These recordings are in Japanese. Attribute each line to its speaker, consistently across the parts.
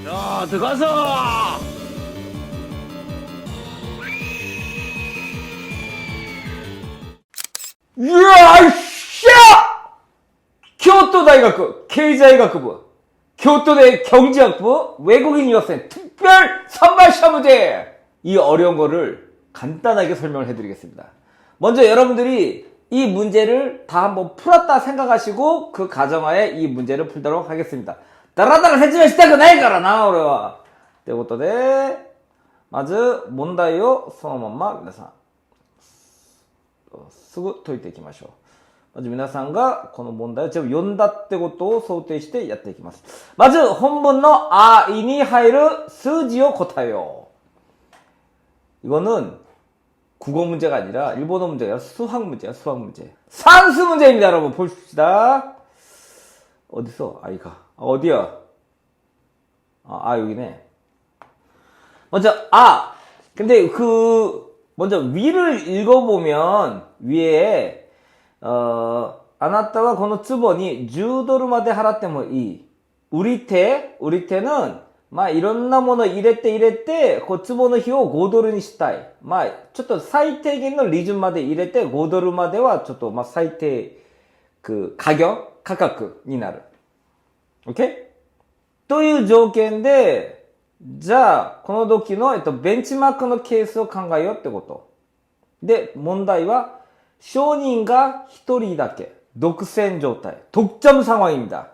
Speaker 1: 자, 들어가서! 이야, 씨! 교토大学 経済学部 교토대 경제학부 외국인 유학생 특별 선발 시험 문제! 이 어려운 거를 간단하게 설명을 해드리겠습니다. 먼저 여러분들이 이 문제를 다 한번 풀었다 생각하시고 그 가정하에 이 문제를 풀도록 하겠습니다. 따라따라説明したくないからな、俺は。ということで、まず問題をそのまま皆さんすぐ解いていきましょう。まず皆さんがこの問題を読んだってことを想定してやっていきます。まず本文のあいに入る数字を答えよう。 이거는 국어 문제가 아니라 일본어 문제가 아니라 수학 문제야, 수학 문제. 산수 문제입니다, 여러분. 봅시다. 어딨어? 아이가. 어디야? 여기네. 먼저, 근데 먼저 위를 읽어보면, 위에, あなたはこの壺に10ドルまで払ってもいい. 우리테는, いろんなもの入れて、壺の費を5ドルにしたい. ちょっと最低限の利潤まで入れて、5ドルまではちょっと、最低、価格になる. OK? という条件で、じゃあ、この時の、ベンチマークのケースを考えようってこと。で、問題は、証人が1人だけ、独占状態, 독점 상황입니다.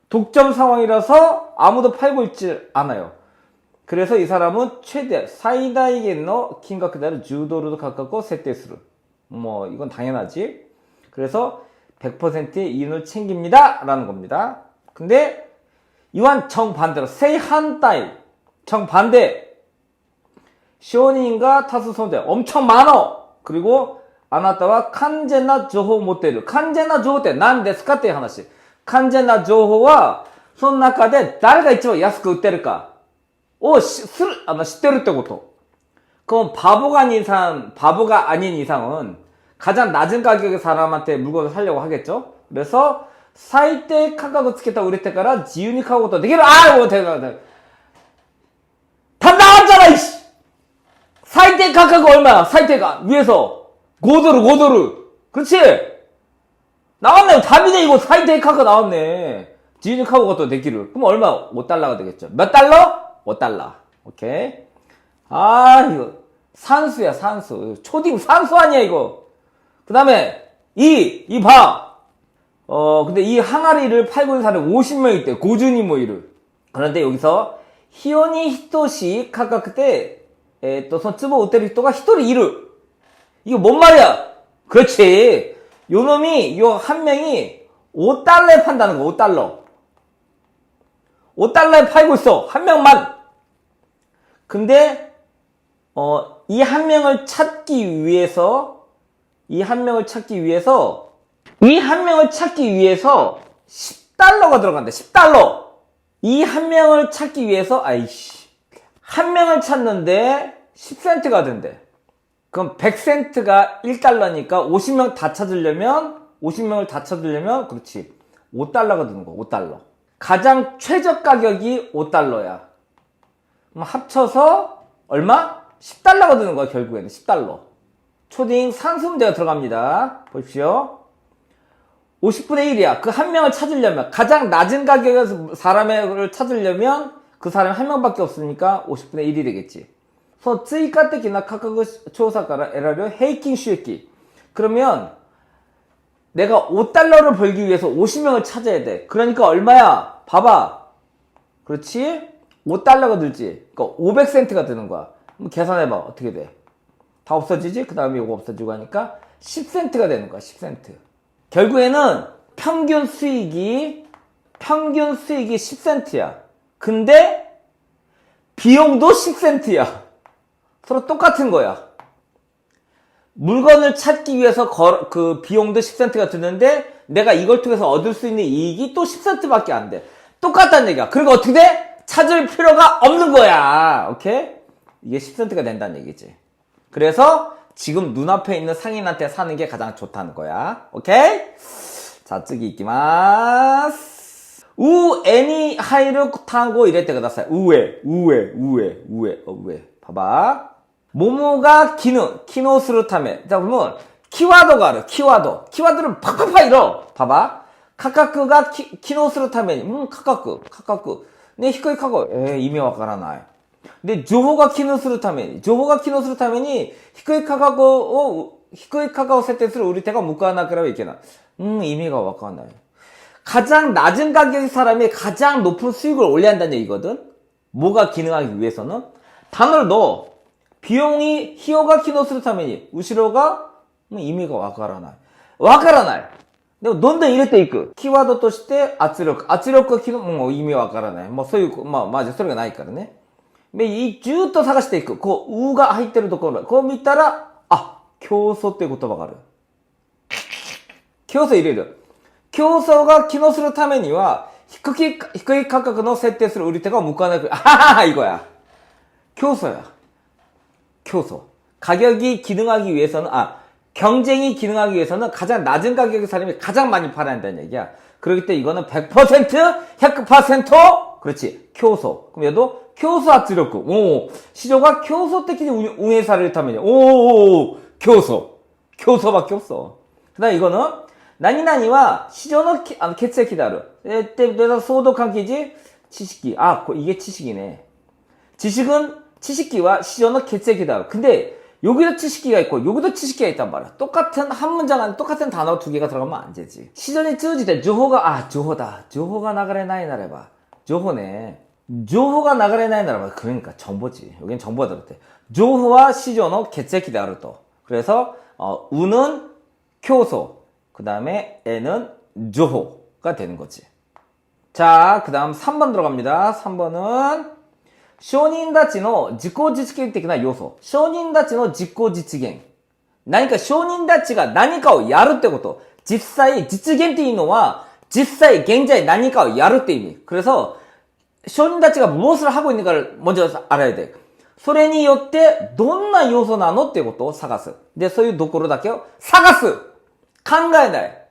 Speaker 1: 독점 상황이라서 아무도 팔고 있지 않아요. 그래서 이 사람은 최대, 사이다이겐의金額である 10ドル도 가깝고 세대수를. 이건 당연하지. 그래서 100%의 이윤을 챙깁니다. 라는 겁니다. 근데, 이완 정반대로, 세한따이, 정반대. 쇼닌과 타수손대, 엄청 많어! 그리고, 아나타와 간제나 조호 못대루. 간제나 조호 때, 난ですかっていう話. 完全な情報は、その中で誰が一番安く売ってるかを知ってるってこと。그럼 바보가 아닌 이상은 가장 낮은 가격의 사람한테 물건을 사려고 하겠죠? 그래서 사이테 가격을 つけた 売れてから自由に買うことができる。다 나왔잖아, 이씨! 사이테 가격이 얼마야? 사이테가 위에서 5ドル. 그렇지? 나왔네. 답이네. 이거 사이테이 카가 나왔네. 지윤이 카고 것도 되기를. 그럼 얼마? 5달러가 되겠죠. 몇 달러? 5달러. 오케이. 이거 산수야, 산수. 초딩 산수 아니야, 이거. 그 다음에 이 봐. 근데 이 항아리를 팔고 있는 사람이 50명 있대. 고준이 모이를. 그런데 여기서 히오니 히토시 가격 때 또 손츠보 우테르 히토가 히토리 이르. 이거 뭔 말이야? 그렇지. 요 놈이, 한 명이 5달러에 판다는 거, 5달러. 5달러에 팔고 있어. 한 명만. 근데, 이 한 명을 찾기 위해서 10달러가 들어간대, 10달러. 이 한 명을 찾기 위해서, 한 명을 찾는데 10센트가 된대. 그럼 100센트가 1달러니까 50명을 다 찾으려면, 그렇지. 5달러가 드는 거야, 5달러. 가장 최저 가격이 5달러야. 그럼 합쳐서 얼마? 10달러가 드는 거야, 결국에는. 10달러. 초딩 산수 문제가 들어갑니다. 보십시오. 50분의 1이야. 그 한 명을 찾으려면, 가장 낮은 가격에서 사람을 찾으려면 그 사람이 한 명밖에 없으니까 50분의 1이 되겠지. 追加的な価格調査から得られる平均収益. 그러면 내가 5달러를 벌기 위해서 50명을 찾아야 돼. 그러니까 얼마야? 봐봐. 그렇지? 5달러가 들지. 그러니까 500센트가 드는 거야. 그럼 계산해봐. 어떻게 돼? 다 없어지지? 그 다음에 이거 없어지고 하니까 10센트가 되는 거야. 10센트. 결국에는 평균 수익이 10센트야. 근데 비용도 10센트야. 서로 똑같은 거야. 물건을 찾기 위해서 그 비용도 10센트가 드는데 내가 이걸 통해서 얻을 수 있는 이익이 또 10센트밖에 안 돼. 똑같다는 얘기야. 그리고 어떻게 돼? 찾을 필요가 없는 거야. 오케이? 이게 10센트가 된다는 얘기지. 그래서 지금 눈앞에 있는 상인한테 사는 게 가장 좋다는 거야. 오케이? 자, 次いきます. 우에に入る単語を入れてください。上。봐봐. 뭐뭐가 기능するため. 자, 그러면 키워드가ある. 키워드를 팍팍팍 잃어. 봐봐. 가격가 기능するために. 가격. 네, 低い価格. 意味わからない. 근데 情報が機能するために低い価格を設定する売り手が向かわなければいけない. 의미가わかんない. 가장 낮은 가격의 사람이 가장 높은 수익을 올려야 한다는 얘기거든? 뭐가 기능하기 위해서는? 단어를 넣어. 비용이,費用が 機能するために, 우시로가, 의미가 わからない. わからない. でも、どんどん入れていく。キーワードとして、圧力が機能、もう意味わからない。もうそういう、まあ、それがないからね。で、ずーっと探していく。こう、うが入ってるところ、こう見たら、あ、競争っていう言葉がある。競争入れる。競争が機能するためには、低い価格の設定する売り手が向かなく、이거야. 競争や.競争. 가격이 기능하기 위해서는, 경쟁이 기능하기 위해서는 가장 낮은 가격의 사람이 가장 많이 팔아야 한다는 얘기야. 그렇기 때문에 이거는 100%? 그렇지.競争. 그럼 얘도 競争圧力. 시조가 競争的に 운営されるために.競争밖에 없어. 그 다음에 이거는,何々は 시조의 血液である. 그래서 소도 관계지? 지식이. 이게 지식이네. 지식은,지식기와 시조의 血液である. 근데, 여기도 지식기가 있고, 여기도 지식기가 있단 말이야. 똑같은 한 문장 안에 똑같은 단어 두 개가 들어가면 안 되지. 시전이 쯔지대, 조호가, 조호다. 조호가 나가래ない 나래봐. 조호네. 조호가 나가래ない 나래봐. 그러니까 정보지. 여긴 정보가 들었대. 조호와 시조의 血液であると. 그래서, 우는 교소. 그 다음에 애는 조호가 되는 거지. 자, 그 다음 3번 들어갑니다. 3번은, 商人たちの自己実現的な要素。商人たちの自己実現。何か商人たちが何かをやるってこと。実際、実現っていうのは、実際、現在何かをやるって意味。그래서、商人たちが무엇을 하고 있는 가를 먼저 알아야 돼. それによって、どんな要素なのってことを探す。で、そういうところだけを探す。考えない。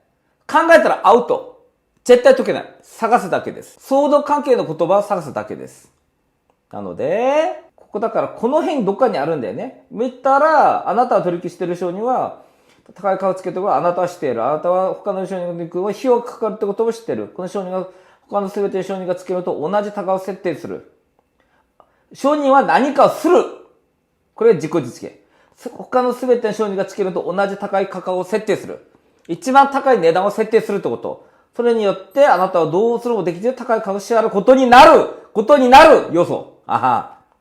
Speaker 1: 考えたらアウト。絶対解けない。探すだけです。相互関係の言葉を探すだけです。なので、ここだからこの辺どっかにあるんだよね。見たら、あなたは取引してる商人は、高い価格つけてるあなたは知っている。あなたは他の商人が費用がかかるってことを知っている。この商人が、他の全ての商人がつけると同じ高を設定する。商人は何かをする。これが自己実現。他の全ての商人がつけると同じ高い価格を設定する。一番高い値段を設定するってこと。それによってあなたはどうするもできず高い価格を支払うことになる要素。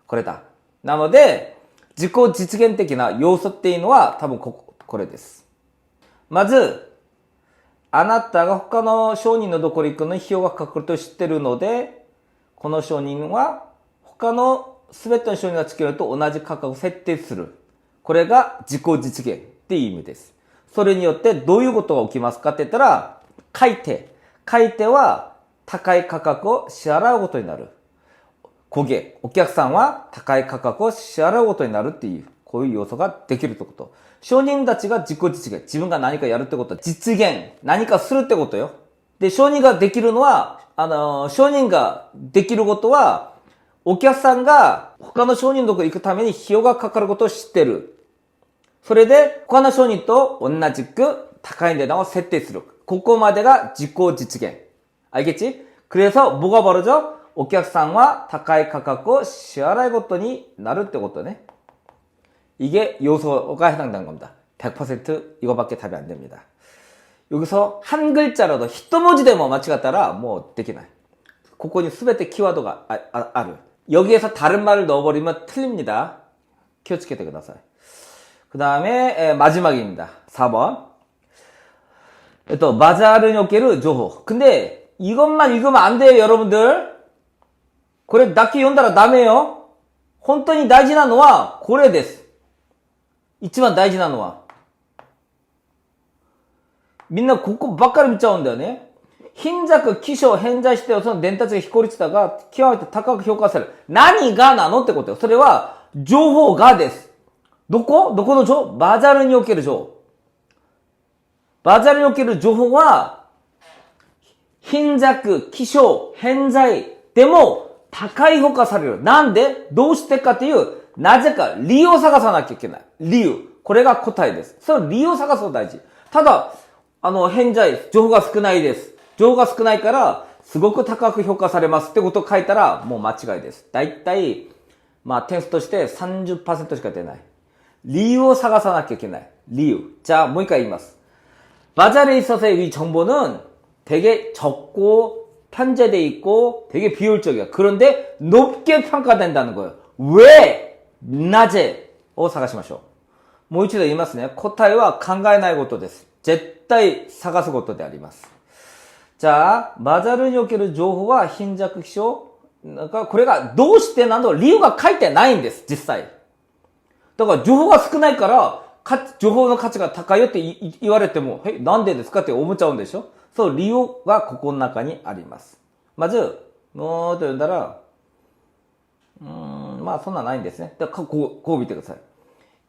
Speaker 1: これだ。なので、自己実現的な要素っていうのは多分これです。まず、あなたが他の商人のところに行くのに費用がかかると知ってるので、この商人は他の全ての商人がつけると同じ価格を設定する。これが自己実現っていう意味です。それによってどういうことが起きますかって言ったら、買い手は高い価格を支払うことになる。お客さんは高い価格を支払うことになるっていう、こういう要素ができるってこと。商人たちが自己実現。自分が何かやるってことは実現。何かするってことよ。で、商人ができるのは、商人ができることは、お客さんが他の商人のところに行くために費用がかかることを知ってる。それで、他の商人と同じく高い値段を設定する。ここまでが自己実現。알겠지? 그래서 뭐가 벌어져? お客さんは高い価格を支払うことになるってことね. 이게 요소가 해당되는 겁니다. 100% 이거밖에 답이 안 됩니다. 여기서 한 글자라도 히토모지でも 間違ったら 뭐 できない. ここに全てキーワードがある. 여기에서 다른 말을 넣어버리면 틀립니다. 気をつけてください. 그 다음에 마지막입니다. 4번. 바자르における情報. 근데 이것만 읽으면 안 돼요, 여러분들. これだけ読んだらダメよ。本当に大事なのはこれです。一番大事なのは。みんなここばっかり見ちゃうんだよね。貧弱、希少、偏在してその伝達が非効率だが極めて高く評価される。何がなのってことよ。それは情報がです。どこの情報？バザルにおける情報。バザルにおける情報は貧弱、希少、偏在でも高い評価される。なんでどうしてかっていう、なぜか理由を探さなきゃいけない。理由。これが答えです。その理由を探すの大事。ただ、偏在、情報が少ないです。情報が少ないから、すごく高く評価されますってことを書いたら、もう間違いです。だいたい、点数として 30% しか出ない。理由を探さなきゃいけない。理由. 자, 뭐一回言います. 바자르에 있어서의 이 정보는 되게 적고 편제돼 있고 되게 비효율적이야. 그런데 높게 평가된다는 거예요. 왜? 낮에? を探しましょう。もう一度言いますね。答えは考えないことです。絶対探すことであります。자, 바자르における情報は貧弱希少。なんかこれがどうしてなど理由が書いてないんです、実際。だから情報が少ないから、情報の価値が高いよって言われても、なんでですかって思っちゃうんでしょ。そう、理由がここの中にあります。まず、もうと読んだら、そんなないんですね。こう見てください。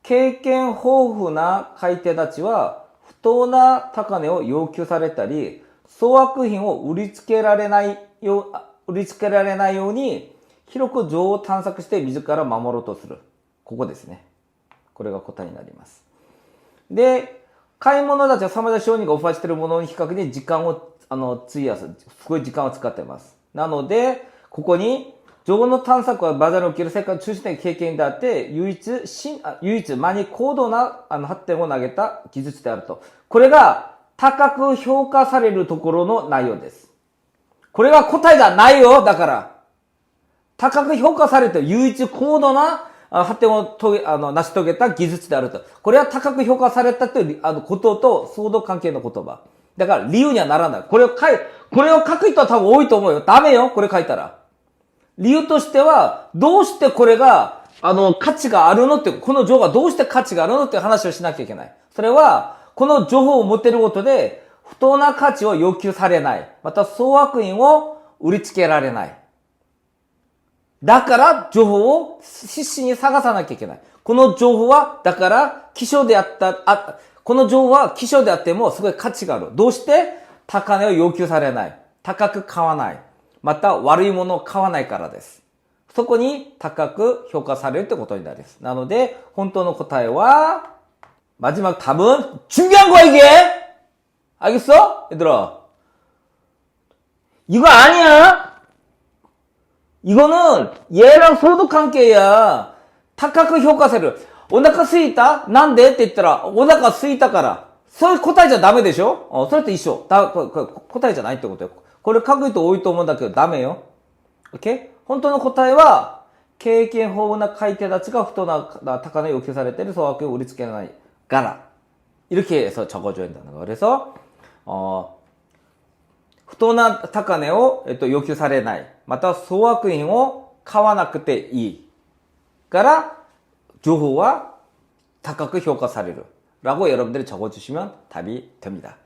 Speaker 1: 経験豊富な買い手たちは、不当な高値を要求されたり、粗悪品を売りつけられないように、広く情を探索して自ら守ろうとする。ここですね。これが答えになります。で、買い物たちは様々な商人がオファーしているものに比較に時間を、費やす。すごい時間を使っています。なので、ここに、情報の探索はバザーにおける世界の中心的経験であって、唯一、間に高度な発展を投げた技術であると。これが高く評価されるところの内容です。これが答えじゃないよ。だから。高く評価されて唯一高度な発展を成し遂げた技術であると。これは高く評価されたということと相互関係の言葉。だから理由にはならない。これを書く人は多分多いと思うよ。ダメよ。これ書いたら。理由としては、どうしてこれが、価値があるのって、この情報がどうして価値があるのって話をしなきゃいけない。それは、この情報を持っていることで、不当な価値を要求されない。また、粗悪品を売りつけられない。だから、情報を必死に探さなきゃいけない。この情報は、だから、この情報は希少であっても、すごい価値がある。どうして高値を要求されない。高く買わない。また悪いものを買わないからです。そこに高く評価されるってことになります。なので本当の答えは마지막 답은 중요한 거야 이게. 알겠어? 얘들아. 이거 아니야. 이거는 얘랑 소득 관계야. 高く評価される. お腹空いた? なんでって言ったらお腹空いたから. そういう答えじゃダメでしょ? それと一緒. 答えじゃないってことよ。これ書く人多いと思うんだけどダメよ。OK? 本当の答えは、経験豊富な買い手たちが不当な高値を要求されている粗悪を売りつけないから. 이렇게 해서 적어줘야 된다는 거. 그래서, 不当な高値を、要求されない. また、粗悪品を買わなくていい. から、情報は高く評価される. 라고 여러분들이 적어주시면 답이 됩니다.